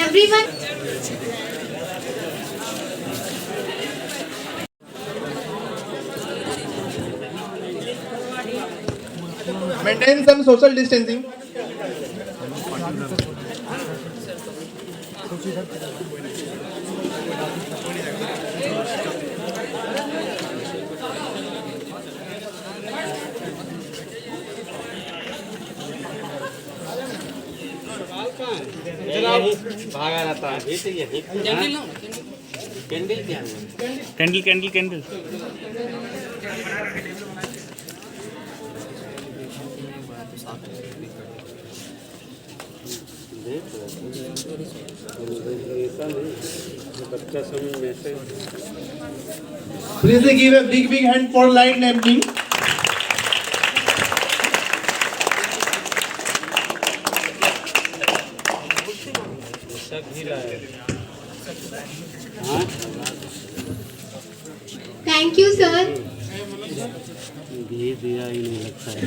Everyone, Maintain some social distancing. भागा रहता है कैंडल क्या कैंडल कैंडल कैंडल बच्चा सब message Please give a big hand for light naming. सब घिरा है thank you, sir. घी दिया ही नहीं लगता है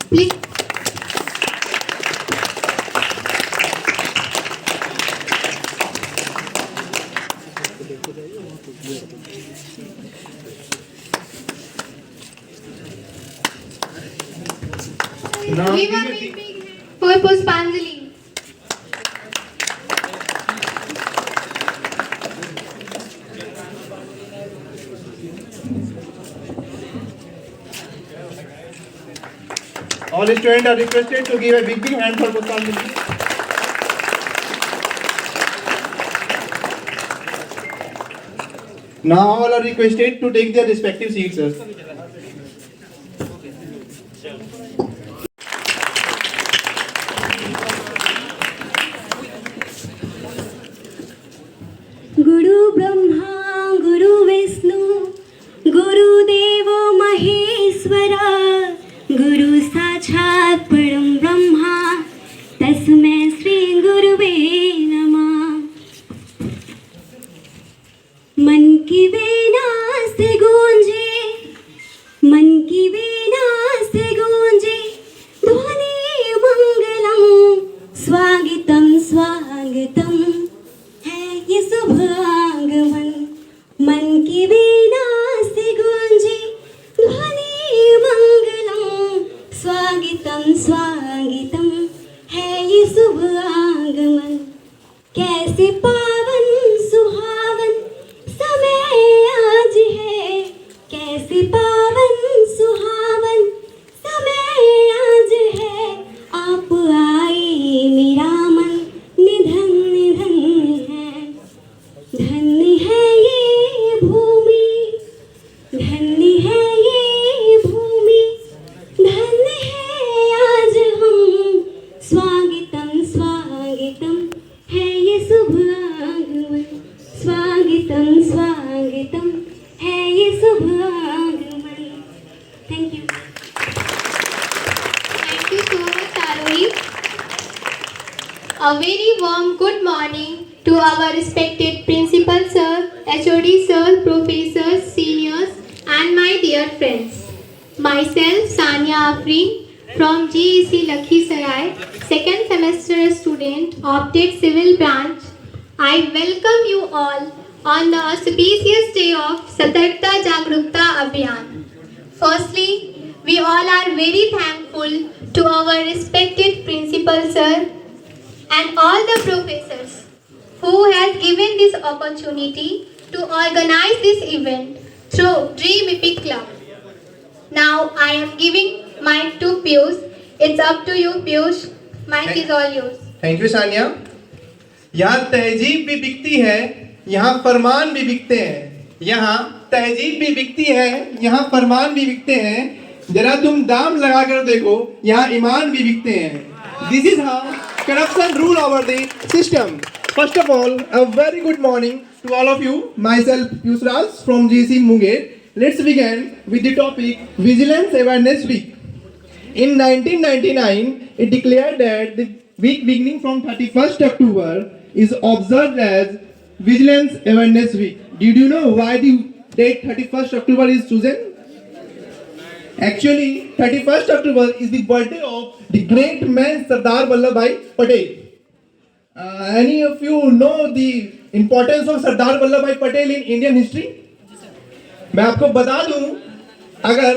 Please, Now give a big hand for Pushpanjali. all students are requested to give a big hand for Pushpanjali. Now all are requested to take their respective seats, sir. गुरु ब्रह्मा गुरु विष्णु गुरुदेवो महेश्वरा गुरु साक्षात् परं ब्रह्मा तस्मै श्री गुरुवे नमः। मन की वीणा से गूंजे मन की वीणा से गूंजे ध्वनि मंगलम स्वागतम स्वागतम है ये शुभ आगमन। मन की वीणा से गूंजे ध्वनि मंगलम स्वागतम स्वागतम है ये शुभ आगमन। कैसे पावन सुहावन समय आज है कैसे पावन सुहावन समय आज है आप आए मेरा मन निधन है धन्य है ये भूमि धन्य है ये भूमि धन्य है आज हम स्वागतम स्वागतम है ये शुभ आगमन स्वागतम स्वागतम है ये शुभ आगमन। Thank you. Thank you so much, Arohi. A very warm good morning to our respected principal sir, HOD sir, professors, seniors, and my dear friends. Myself, Sania Afreen, from GEC Lakhisarai, second semester student of TET Civil Branch. I welcome you all on the auspicious day of Satarkta Jagrukta Abhiyan. Firstly, we all are very thankful to our respected principal sir and all the professors who has given this opportunity to organize this event through Dream Epic Club. Now I am giving mic to Piyush. It's up to you, Piyush. Mic is all yours. Thank you Sania. यहाँ तहजीब भी बिकती है यहाँ फरमान भी बिकते हैं। यहाँ तहजीब भी बिकती है यहाँ फरमान भी बिकते हैं। जरा तुम दाम लगा कर देखो यहाँ ईमान भी बिकते हैं। This is how corruption rule over the system. First of all, a very good morning to all of you. Myself, Piyush Raj from GC Munger. Let's begin with the topic Vigilance Awareness Week. In 1999, it declared that the week beginning from 31st October is observed as Vigilance Awareness Week. Did you know why the date 31st October is chosen? Actually, 31st October is the birthday of the great man Sardar Vallabhbhai Patel. Any of you know the importance of Sardar Vallabhbhai Patel in Indian history? मैं आपको बता दूं, अगर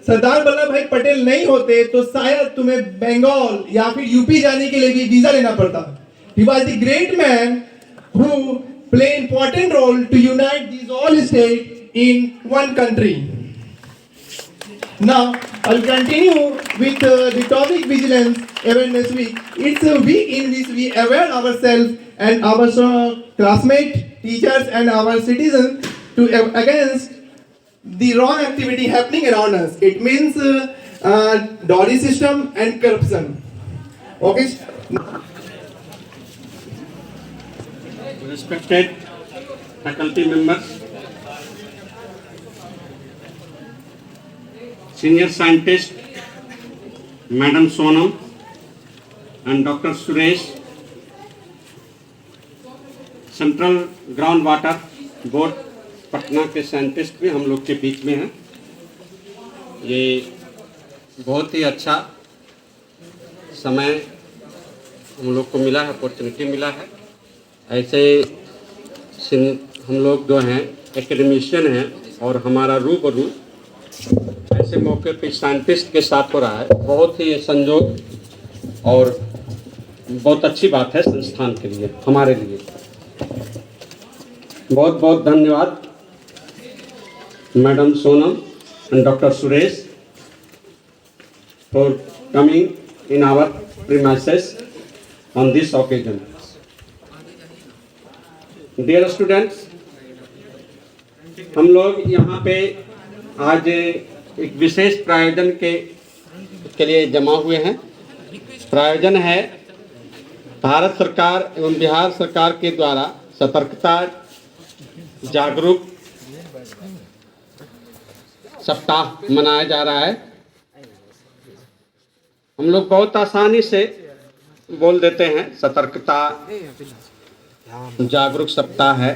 सरदार वल्लभ भाई पटेल नहीं होते तो शायद तुम्हें बंगाल या फिर यूपी जाने के लिए भी वीजा लेना पड़ता. He was the great man who play important role to unite these all states in one country. Now, I'll continue with the topic Vigilance Awareness Week. It's a week in which we aware ourselves and our classmates, teachers and our citizens to against the wrong activity happening around us. It means dowry system and corruption. Okay? Respected faculty members, senior scientist Madam Sonam and Dr. Suresh, central ground water board Patna के scientist भी हम लोग के बीच में हैं. ये बहुत ही अच्छा समय हम लोग को मिला है, अपॉर्चुनिटी मिला है. ऐसे हम लोग जो हैं एकेडमिशियन हैं और हमारा रूबरू ऐसे मौके पे साइंटिस्ट के साथ हो रहा है. बहुत ही संयोग और बहुत अच्छी बात है संस्थान के लिए, हमारे लिए. बहुत बहुत धन्यवाद madam Sonam and doctor Suresh for coming in our premises on this occasion. Dear students, हम लोग यहाँ पे आज एक विशेष प्रायोजन के लिए जमा हुए हैं. प्रायोजन है भारत सरकार एवं बिहार सरकार के द्वारा सतर्कता जागरूक सप्ताह मनाया जा रहा है. हम लोग बहुत आसानी से बोल देते हैं सतर्कता जागरूक सप्ताह है.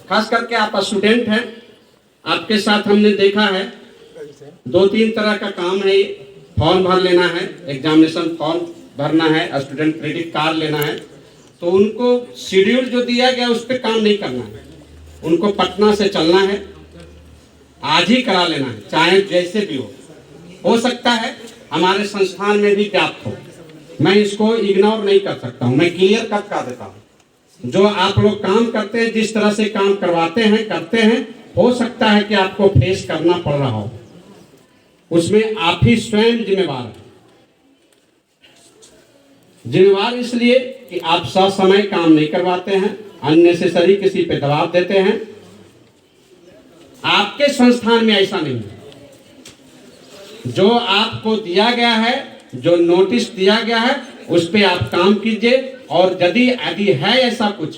खास करके आप स्टूडेंट हैं, आपके साथ हमने देखा है 2-3 तरह का काम है. फॉर्म भर लेना है, एग्जामिनेशन फॉर्म भरना है, स्टूडेंट क्रेडिट कार्ड लेना है. तो उनको शेड्यूल जो दिया गया उस पर काम नहीं करना है. उनको पटना से चलना है, आज ही करा लेना है, चाहे जैसे भी हो सकता है हमारे संस्थान में भी व्याप्त हो. मैं इसको इग्नोर नहीं कर सकता हूँ, मैं क्लियर कट कर देता हूँ. जो आप लोग काम करते हैं, जिस तरह से काम करवाते हैं करते हैं, हो सकता है कि आपको फेस करना पड़ रहा हो, उसमें आप ही स्वयं जिम्मेवार हैं. जिम्मेवार इसलिए कि आप ससमय काम नहीं करवाते हैं, अननेसेसरी किसी पे दबाव देते हैं. आपके संस्थान में ऐसा नहीं है. जो आपको दिया गया है, जो नोटिस दिया गया है, उस पे आप काम कीजिए. और यदि है ऐसा कुछ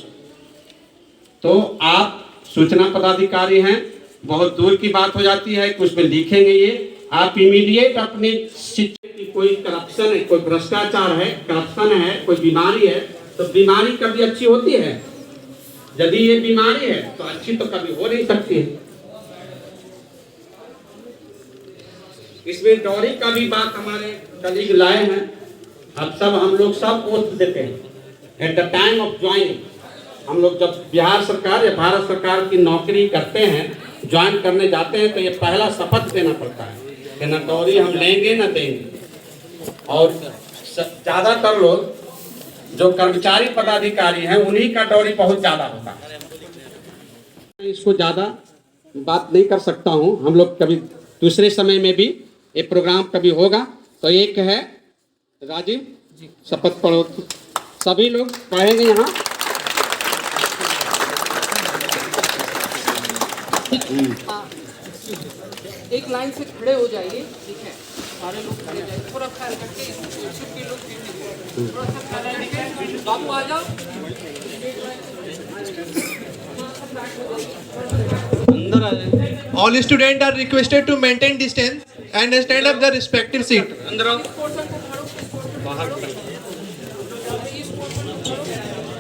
तो आप सूचना पदाधिकारी हैं, बहुत दूर की बात हो जाती है कि उसमें लिखेंगे ये. आप इमीडिएट अपने शिक्षा की कोई करप्शन है, कोई भ्रष्टाचार है, करप्शन है, कोई बीमारी है, तो बीमारी कभी अच्छी होती है? यदि ये बीमारी है तो अच्छी तो कभी हो नहीं सकती है. इसमें डॉरी का भी बात हमारे कलीग लाए हैं. अब हम लोग सब ओथ देते हैं at the time of joining. हम लोग जब बिहार सरकार या भारत सरकार की नौकरी करते हैं, ज्वाइन करने जाते हैं, तो ये पहला शपथ देना पड़ता है कि न डॉरी हम लेंगे न देंगे. और ज़्यादातर लोग जो कर्मचारी पदाधिकारी हैं उन्हीं का डॉरी बहुत ज़्यादा होता है. इसको ज़्यादा बात नहीं कर सकता हूँ. हम लोग कभी दूसरे समय में भी ये प्रोग्राम कभी होगा. तो एक है राजीव जी, शपथ पढ़ो. सभी लोग पढ़ेंगे यहाँ. एक लाइन से खड़े हो जाइए, ठीक है? सारे लोग खड़े जाइए, थोड़ा ख्याल करके इच्छुक के लोग पीछे थोड़ा सा ख्याल रखिए. बाबू आ जाओ. अंदर आ जाए. All students are requested to maintain distance. and stand up the respective seat.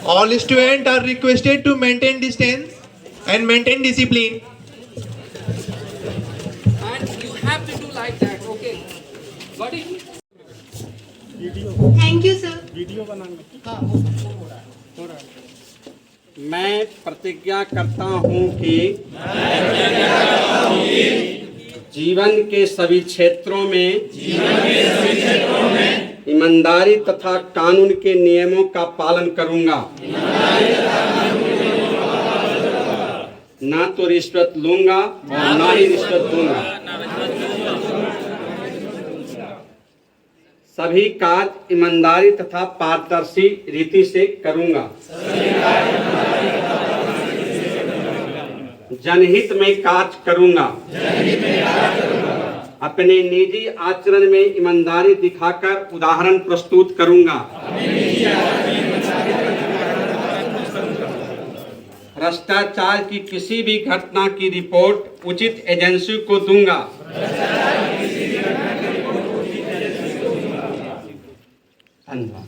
All students are requested to maintain distance and maintain discipline. And you have to do like that, okay? Buddy? Thank you, sir. मैं प्रतिज्ञा करता हूँ कि जीवन के सभी क्षेत्रों में ईमानदारी तथा कानून के नियमों का पालन करूँगा, ना तो रिश्वत लूँगा और ना ही रिश्वत दूंगा। सभी कार्य ईमानदारी तथा पारदर्शी रीति से करूँगा। जनहित में कार्य करूँगा। अपने निजी आचरण में ईमानदारी दिखाकर उदाहरण प्रस्तुत करूँगा। भ्रष्टाचार की किसी भी घटना की रिपोर्ट उचित एजेंसी को दूंगा। धन्यवाद।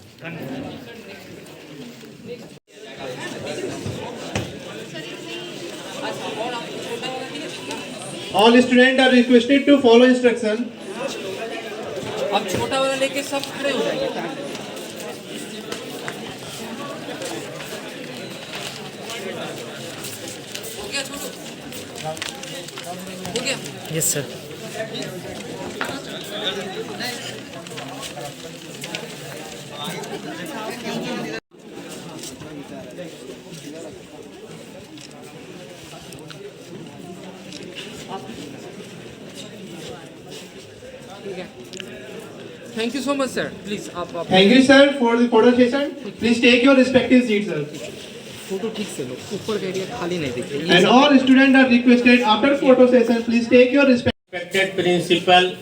All students are requested to follow instruction. अब छोटा वाला लेके सब खड़े हो जाइए। हो गया छोटू? हो गया? Yes sir. ठीक है। Thank you so much, sir. Please, आप Thank you, sir, for the photo session. Please take your respective seats, sir. Photo ठीक से लो, ऊपर का एरिया खाली नहीं दिखे। And all students are requested after photo session, please take your Respected principal,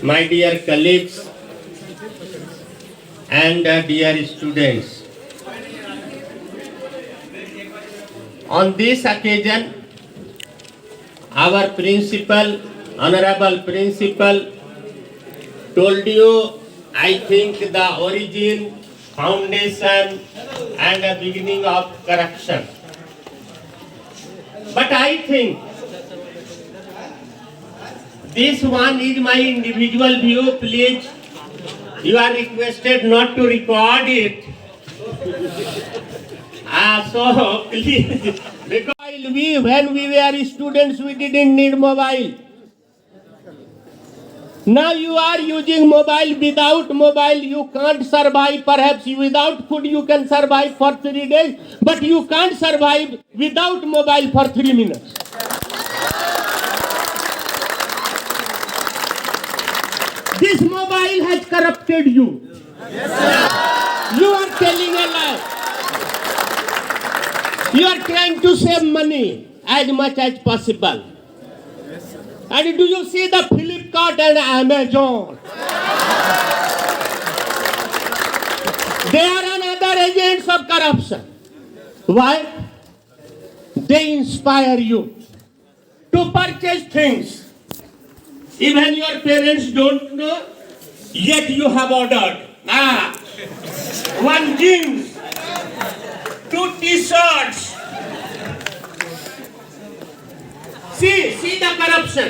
my dear colleagues, and dear students. On this occasion, our principal, honorable principal, told you, I think, the origin, foundation, and the beginning of corruption. But I think this one is my individual view. Please, you are requested not to record it. So please, because when we were students, we didn't need mobile. Now you are using mobile. Without mobile, you can't survive. Perhaps without food you can survive for 3 days, but you can't survive without mobile for 3 minutes. This mobile has corrupted you. You are telling a lie. You are trying to save money as much as possible. And do you see the Flipkart and Amazon? They are another agents of corruption. Why? They inspire you to purchase things. Even your parents don't know, yet you have ordered. 1 jeans, 2 t-shirts. See the corruption.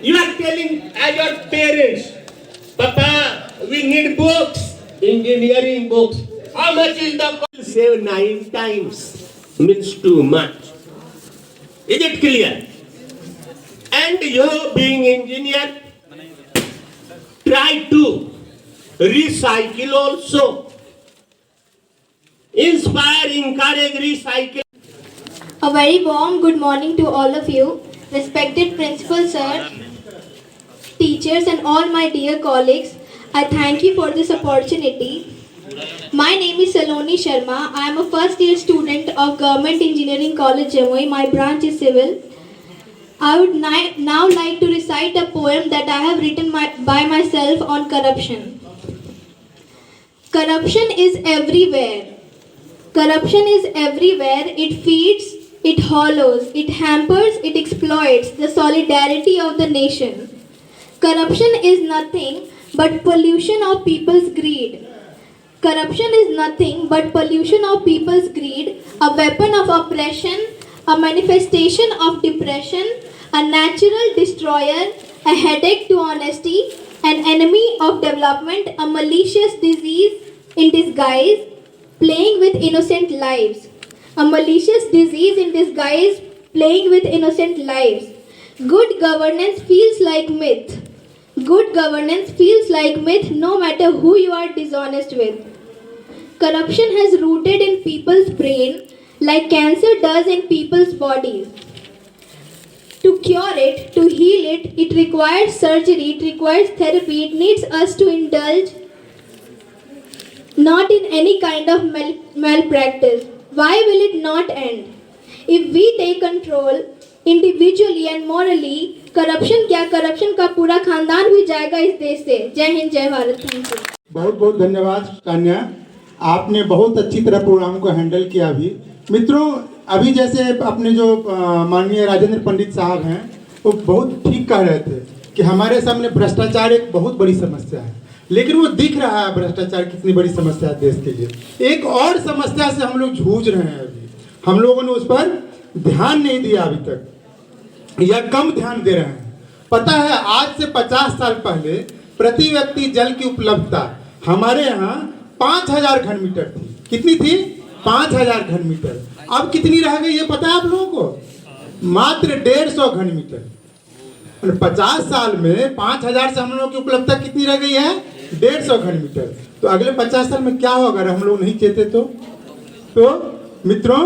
You are telling as your parents, Papa, we need books, engineering books. How much is the cost? Save 9 times means too much. Is it clear? And you being engineer, try to recycle also. Inspire, encourage recycle. A very warm good morning to all of you, respected principal sir, teachers and all my dear colleagues. I thank you for this opportunity. My name is Saloni Sharma. I am a first year student of Government Engineering College Jamui. My branch is civil. I would now like to recite a poem that I have written by myself on corruption. Corruption is everywhere. Corruption is everywhere. It feeds, it hollows, it hampers, it exploits the solidarity of the nation. Corruption is nothing but pollution of people's greed. Corruption is nothing but pollution of people's greed, a weapon of oppression, a manifestation of depression, a natural destroyer, a headache to honesty, an enemy of development, a malicious disease in disguise, playing with innocent lives. A malicious disease in disguise, playing with innocent lives. Good governance feels like myth. Good governance feels like myth no matter who you are dishonest with. Corruption has rooted in people's brain like cancer does in people's bodies. To cure it, to heal it, it requires surgery, it requires therapy, it needs us to indulge not in any kind of malpractice. Why will it not end? If we take control individually and morally, corruption क्या, corruption का पूरा खानदान भी जाएगा इस देश से। जय हिंद, जय भारत। Thank you. बहुत बहुत धन्यवाद कान्या, आपने बहुत अच्छी तरह प्रोग्राम को हैंडल किया। अभी मित्रों, अभी जैसे अपने जो माननीय राजेंद्र पंडित साहब हैं, वो बहुत ठीक कह रहे थे कि हमारे सामने भ्रष्टाचार एक बहुत बड़ी समस्या है, लेकिन वो दिख रहा है भ्रष्टाचार कितनी बड़ी समस्या है देश के लिए। एक और समस्या से हम लोग जूझ रहे हैं। अभी हम लोगों ने उस पर ध्यान नहीं दिया अभी तक, या कम ध्यान दे रहे हैं। पता है, आज से 50 साल पहले प्रति व्यक्ति जल की उपलब्धता हमारे यहाँ 5000 घन मीटर थी। कितनी थी? 5000 घन मीटर। अब कितनी रह गई ये पता है आप लोगों को? मात्र 150 घन मीटर। 50 साल में 5000 से हम लोगों की उपलब्धता कितनी रह गई है? 150 घन मीटर। तो अगले 50 साल में क्या होगा अगर हम लोग नहीं चेते तो मित्रों,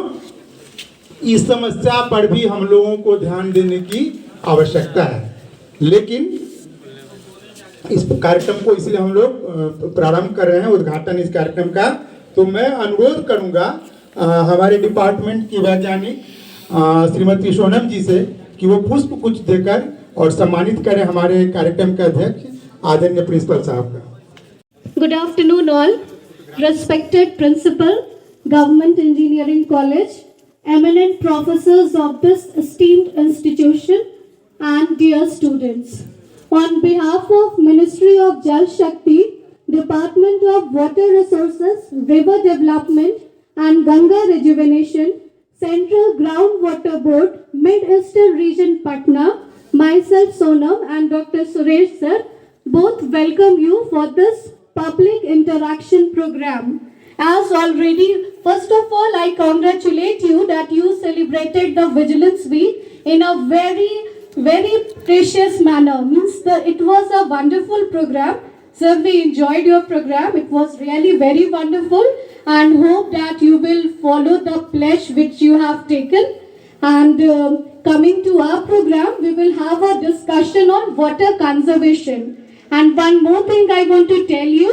इस समस्या पर भी हम लोगों को ध्यान देने की आवश्यकता है। लेकिन इस कार्यक्रम को इसलिए हम लोग प्रारंभ कर रहे हैं, उद्घाटन इस कार्यक्रम का। तो मैं अनुरोध करूंगा हमारे डिपार्टमेंट की वैज्ञानिक श्रीमती सोनम जी से कि वो पुष्प कुछ देकर और सम्मानित करें हमारे कार्यक्रम के अध्यक्ष आदरणीय प्रिंसिपल साहब का। Good afternoon all. Respected Principal, Government Engineering College, eminent professors of this esteemed institution, and dear students. On behalf of Ministry of Jal Shakti, Department of Water Resources, River Development and Ganga Rejuvenation, Central Groundwater Board, Mid-Eastern Region Patna, myself Sonam and Dr. Suresh sir, both welcome you for this public interaction program. As already, first of all, I congratulate you that you celebrated the Vigilance Week in a very, very precious manner. It was a wonderful program. Sir, we enjoyed your program. It was really very wonderful, and hope that you will follow the pledge which you have taken. And coming to our program, we will have a discussion on water conservation. And one more thing I want to tell you,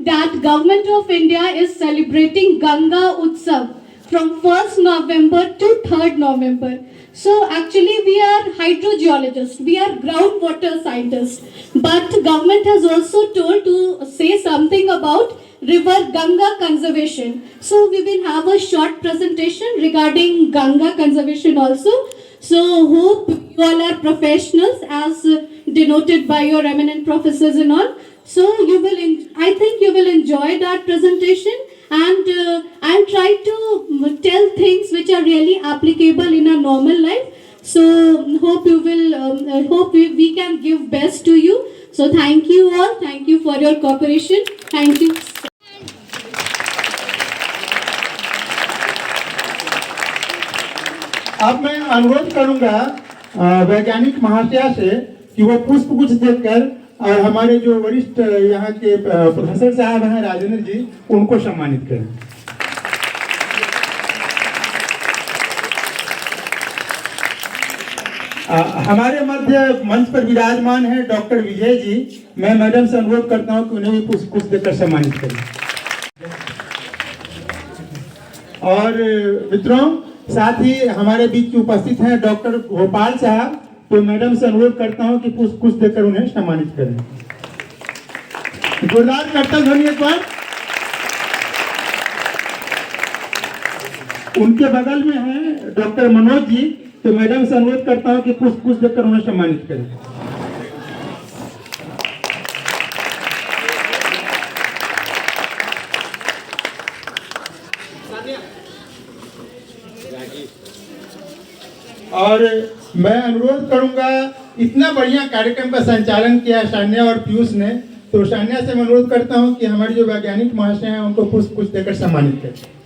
that Government of India is celebrating Ganga Utsav from 1st November to 3rd November. So actually we are hydrogeologists, we are groundwater scientists, but government has also told to say something about river Ganga conservation. So we will have a short presentation regarding Ganga conservation also. So hope you all are professionals as denoted by your eminent professors and all. So you will, I think you will enjoy that presentation, and I'll try to tell things which are really applicable in a normal life. So hope you will, hope we can give best to you. So thank you all. Thank you for your cooperation. Thank you. अब मैं अनुरोध करूंगा वैज्ञानिक महाशया से कि वो पुष्प गुच्छ देकर और हमारे जो वरिष्ठ यहाँ के प्रोफेसर साहब हैं राजेंद्र जी, उनको सम्मानित करें। हमारे मध्य मंच पर विराजमान है डॉक्टर विजय जी। मैं मैडम से अनुरोध करता हूँ कि उन्हें भी पुष्प गुच्छ देकर सम्मानित करें। और मित्रों, साथ ही हमारे बीच उपस्थित हैं डॉक्टर गोपाल साहब। तो मैडम से अनुरोध करता हूं कि कुछ देकर उन्हें सम्मानित करें। जोरदार करतल ध्वनि एक बार। उनके बगल में हैं डॉक्टर मनोज जी। तो मैडम से अनुरोध करता हूं कि कुछ देकर उन्हें सम्मानित करें। और मैं अनुरोध करूंगा, इतना बढ़िया कार्यक्रम का संचालन किया सान्या और पीयूष ने, तो सान्या से मैं अनुरोध करता हूं कि हमारे जो वैज्ञानिक महाशय हैं उनको पुष्प कुछ देकर सम्मानित करें।